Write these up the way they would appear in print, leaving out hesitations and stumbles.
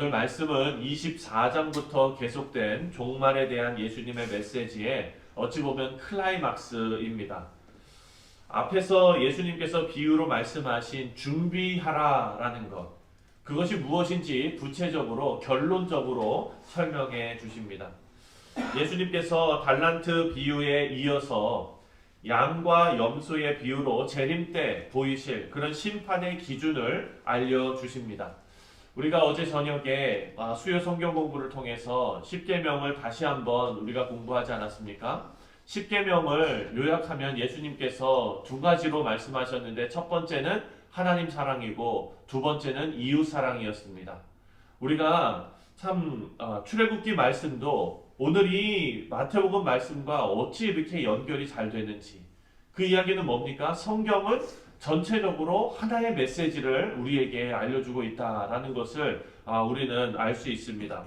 오늘 말씀은 24장부터 계속된 종말에 대한 예수님의 메시지의 어찌 보면 클라이막스입니다. 앞에서 예수님께서 비유로 말씀하신 준비하라라는 것, 그것이 무엇인지 구체적으로 결론적으로 설명해 주십니다. 예수님께서 달란트 비유에 이어서 양과 염소의 비유로 재림 때 보이실 그런 심판의 기준을 알려주십니다. 우리가 어제 저녁에 수요 성경 공부를 통해서 십계명을 다시 한번 우리가 공부하지 않았습니까? 십계명을 요약하면 예수님께서 두 가지로 말씀하셨는데 첫 번째는 하나님 사랑이고 두 번째는 이웃 사랑이었습니다. 우리가 참 출애굽기 말씀도 오늘 이 마태복음 말씀과 어찌 이렇게 연결이 잘 되는지, 그 이야기는 뭡니까? 성경은 전체적으로 하나의 메시지를 우리에게 알려주고 있다라는 것을 우리는 알 수 있습니다.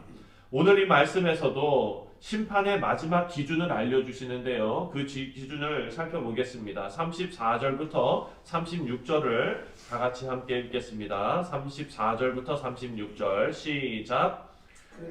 오늘 이 말씀에서도 심판의 마지막 기준을 알려주시는데요. 그 기준을 살펴보겠습니다. 34절부터 36절을 다 같이 함께 읽겠습니다. 34절부터 36절 시작.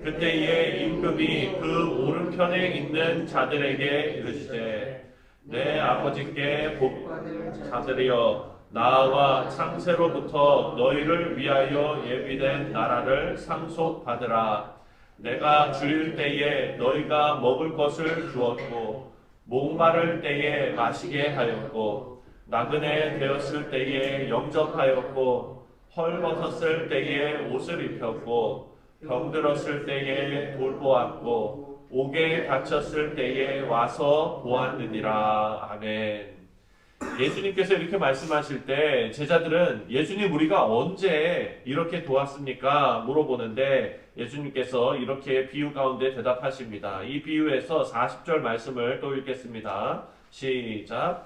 그때에 임금이 그 오른편에 있는 자들에게 이르시되 내 아버지께 복받을 자들이여 나와 창세로부터 너희를 위하여 예비된 나라를 상속받으라. 내가 줄일 때에 너희가 먹을 것을 주었고 목마를 때에 마시게 하였고 나그네 되었을 때에 영접하였고 헐벗었을 때에 옷을 입혔고 병들었을 때에 돌보았고 옥에 갇혔을 때에 와서 보았느니라. 아멘. 예수님께서 이렇게 말씀하실 때 제자들은 예수님 우리가 언제 이렇게 도왔습니까? 물어보는데 예수님께서 이렇게 비유 가운데 대답하십니다. 이 비유에서 40절 말씀을 또 읽겠습니다. 시작.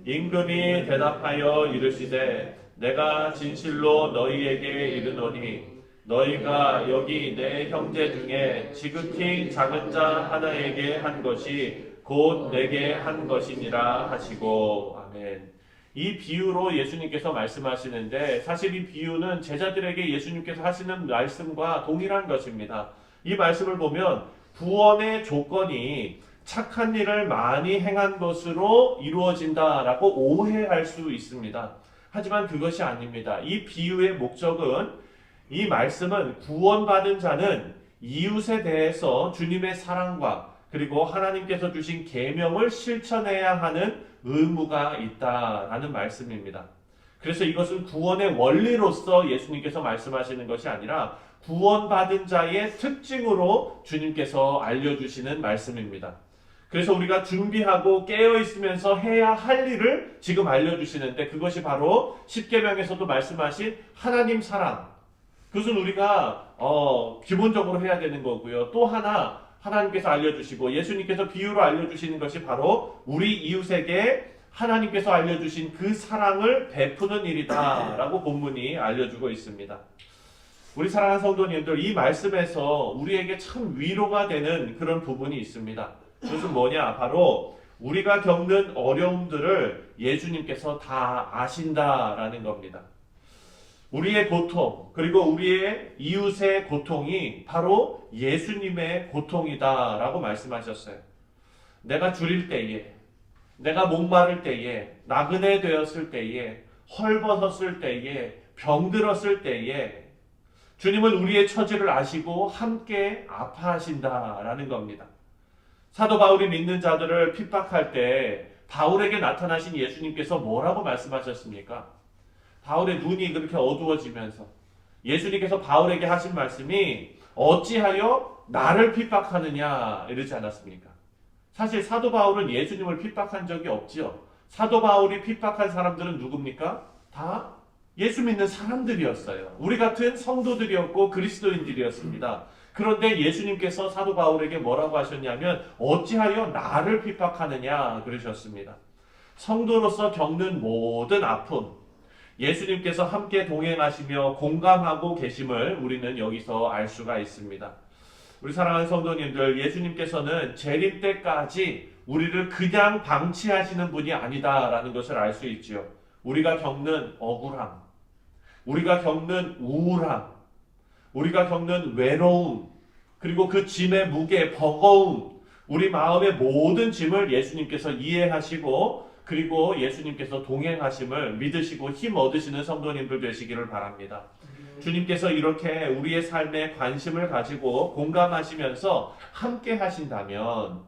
임금이 대답하여 이르시되 내가 진실로 너희에게 이르노니 너희가 여기 내 형제 중에 지극히 작은 자 하나에게 한 것이 곧 내게 한 것이니라 하시고. 아멘. 이 비유로 예수님께서 말씀하시는데 사실 이 비유는 제자들에게 예수님께서 하시는 말씀과 동일한 것입니다. 이 말씀을 보면 구원의 조건이 착한 일을 많이 행한 것으로 이루어진다라고 오해할 수 있습니다. 하지만 그것이 아닙니다. 이 비유의 목적은, 이 말씀은 구원받은 자는 이웃에 대해서 주님의 사랑과 그리고 하나님께서 주신 계명을 실천해야 하는 의무가 있다라는 말씀입니다. 그래서 이것은 구원의 원리로서 예수님께서 말씀하시는 것이 아니라 구원받은 자의 특징으로 주님께서 알려주시는 말씀입니다. 그래서 우리가 준비하고 깨어있으면서 해야 할 일을 지금 알려주시는데 그것이 바로 십계명에서도 말씀하신 하나님 사랑, 그것은 우리가 기본적으로 해야 되는 거고요. 또 하나 하나님께서 알려주시고 예수님께서 비유로 알려주시는 것이 바로 우리 이웃에게 하나님께서 알려주신 그 사랑을 베푸는 일이다 라고 본문이 알려주고 있습니다. 우리 사랑하는 성도님들, 이 말씀에서 우리에게 참 위로가 되는 그런 부분이 있습니다. 그것은 뭐냐? 바로 우리가 겪는 어려움들을 예수님께서 다 아신다라는 겁니다. 우리의 고통, 그리고 우리의 이웃의 고통이 바로 예수님의 고통이다라고 말씀하셨어요. 내가 줄일 때에, 내가 목마를 때에, 나그네 되었을 때에, 헐벗었을 때에, 병들었을 때에 주님은 우리의 처지를 아시고 함께 아파하신다라는 겁니다. 사도 바울이 믿는 자들을 핍박할 때 바울에게 나타나신 예수님께서 뭐라고 말씀하셨습니까? 바울의 눈이 그렇게 어두워지면서 예수님께서 바울에게 하신 말씀이 어찌하여 나를 핍박하느냐 이러지 않았습니까? 사실 사도 바울은 예수님을 핍박한 적이 없지요. 사도 바울이 핍박한 사람들은 누굽니까? 다 예수 믿는 사람들이었어요. 우리 같은 성도들이었고 그리스도인들이었습니다. 그런데 예수님께서 사도 바울에게 뭐라고 하셨냐면 어찌하여 나를 핍박하느냐 그러셨습니다. 성도로서 겪는 모든 아픔, 예수님께서 함께 동행하시며 공감하고 계심을 우리는 여기서 알 수가 있습니다. 우리 사랑하는 성도님들, 예수님께서는 재림 때까지 우리를 그냥 방치하시는 분이 아니다라는 것을 알 수 있지요. 우리가 겪는 억울함, 우리가 겪는 우울함, 우리가 겪는 외로움, 그리고 그 짐의 무게, 버거움, 우리 마음의 모든 짐을 예수님께서 이해하시고 그리고 예수님께서 동행하심을 믿으시고 힘 얻으시는 성도님들 되시기를 바랍니다. 주님께서 이렇게 우리의 삶에 관심을 가지고 공감하시면서 함께 하신다면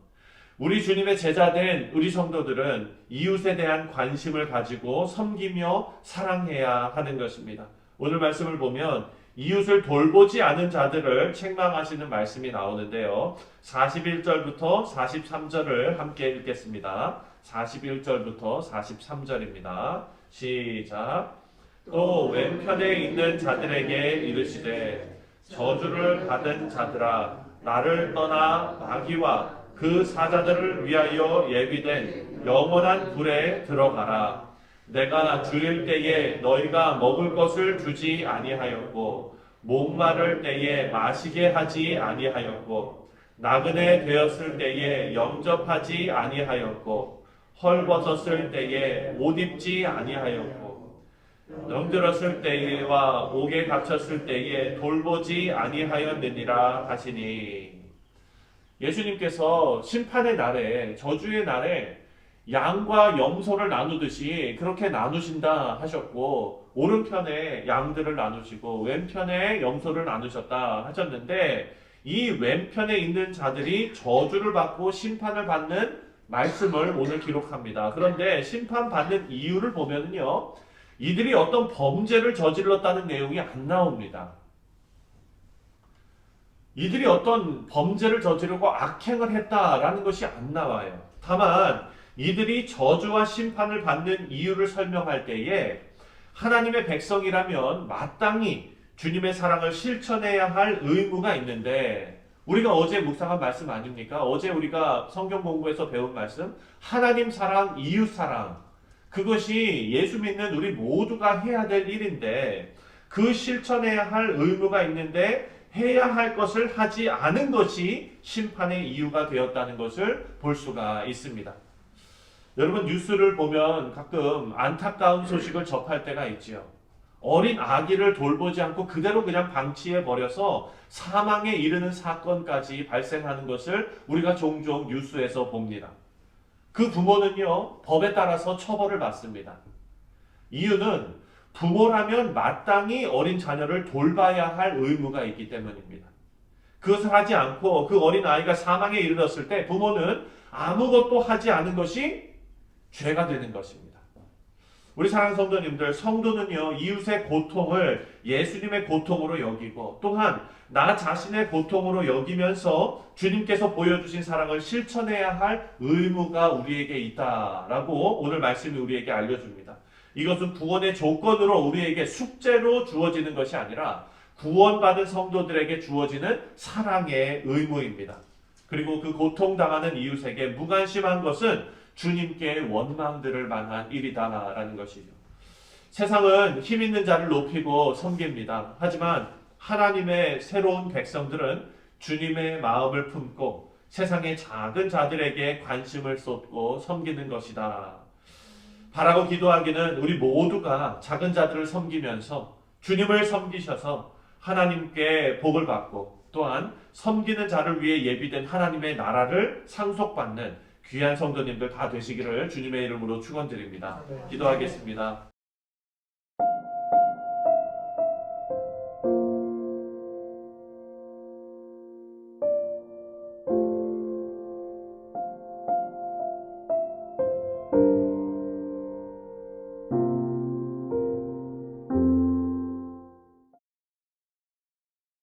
우리 주님의 제자된 우리 성도들은 이웃에 대한 관심을 가지고 섬기며 사랑해야 하는 것입니다. 오늘 말씀을 보면 이웃을 돌보지 않은 자들을 책망하시는 말씀이 나오는데요. 41절부터 43절을 함께 읽겠습니다. 41절부터 43절입니다. 시작. 또 왼편에 있는 자들에게 이르시되 저주를 받은 자들아 나를 떠나 마귀와 그 사자들을 위하여 예비된 영원한 불에 들어가라. 내가 줄일 때에 너희가 먹을 것을 주지 아니하였고 목마를 때에 마시게 하지 아니하였고 나그네 되었을 때에 영접하지 아니하였고 헐벗었을 때에 옷 입지 아니하였고 병들었을 때와 옥에 갇혔을 때에 돌보지 아니하였느니라 하시니. 예수님께서 심판의 날에, 저주의 날에 양과 염소를 나누듯이 그렇게 나누신다 하셨고 오른편에 양들을 나누시고 왼편에 염소를 나누셨다 하셨는데 이 왼편에 있는 자들이 저주를 받고 심판을 받는 말씀을 오늘 기록합니다. 그런데 심판받는 이유를 보면요, 이들이 어떤 범죄를 저질렀다는 내용이 안 나옵니다. 이들이 어떤 범죄를 저지르고 악행을 했다라는 것이 안 나와요. 다만 이들이 저주와 심판을 받는 이유를 설명할 때에 하나님의 백성이라면 마땅히 주님의 사랑을 실천해야 할 의무가 있는데 우리가 어제 묵상한 말씀 아닙니까? 어제 우리가 성경 공부에서 배운 말씀, 하나님 사랑, 이웃 사랑, 그것이 예수 믿는 우리 모두가 해야 될 일인데 그 실천해야 할 의무가 있는데 해야 할 것을 하지 않은 것이 심판의 이유가 되었다는 것을 볼 수가 있습니다. 여러분 뉴스를 보면 가끔 안타까운 소식을 접할 때가 있지요. 어린 아기를 돌보지 않고 그대로 그냥 방치해 버려서 사망에 이르는 사건까지 발생하는 것을 우리가 종종 뉴스에서 봅니다. 그 부모는요, 법에 따라서 처벌을 받습니다. 이유는 부모라면 마땅히 어린 자녀를 돌봐야 할 의무가 있기 때문입니다. 그것을 하지 않고 그 어린 아이가 사망에 이르렀을 때 부모는 아무것도 하지 않은 것이 죄가 되는 것입니다. 우리 사랑하는 성도님들, 성도는요, 이웃의 고통을 예수님의 고통으로 여기고 또한 나 자신의 고통으로 여기면서 주님께서 보여주신 사랑을 실천해야 할 의무가 우리에게 있다라고 오늘 말씀이 우리에게 알려줍니다. 이것은 구원의 조건으로 우리에게 숙제로 주어지는 것이 아니라 구원받은 성도들에게 주어지는 사랑의 의무입니다. 그리고 그 고통당하는 이웃에게 무관심한 것은 주님께 원망들을 만한 일이다라는 것이죠. 세상은 힘 있는 자를 높이고 섬깁니다. 하지만 하나님의 새로운 백성들은 주님의 마음을 품고 세상의 작은 자들에게 관심을 쏟고 섬기는 것이다. 바라고 기도하기는 우리 모두가 작은 자들을 섬기면서 주님을 섬기셔서 하나님께 복을 받고 또한 섬기는 자를 위해 예비된 하나님의 나라를 상속받는 귀한 성도님들 다 되시기를 주님의 이름으로 축원드립니다. 기도하겠습니다.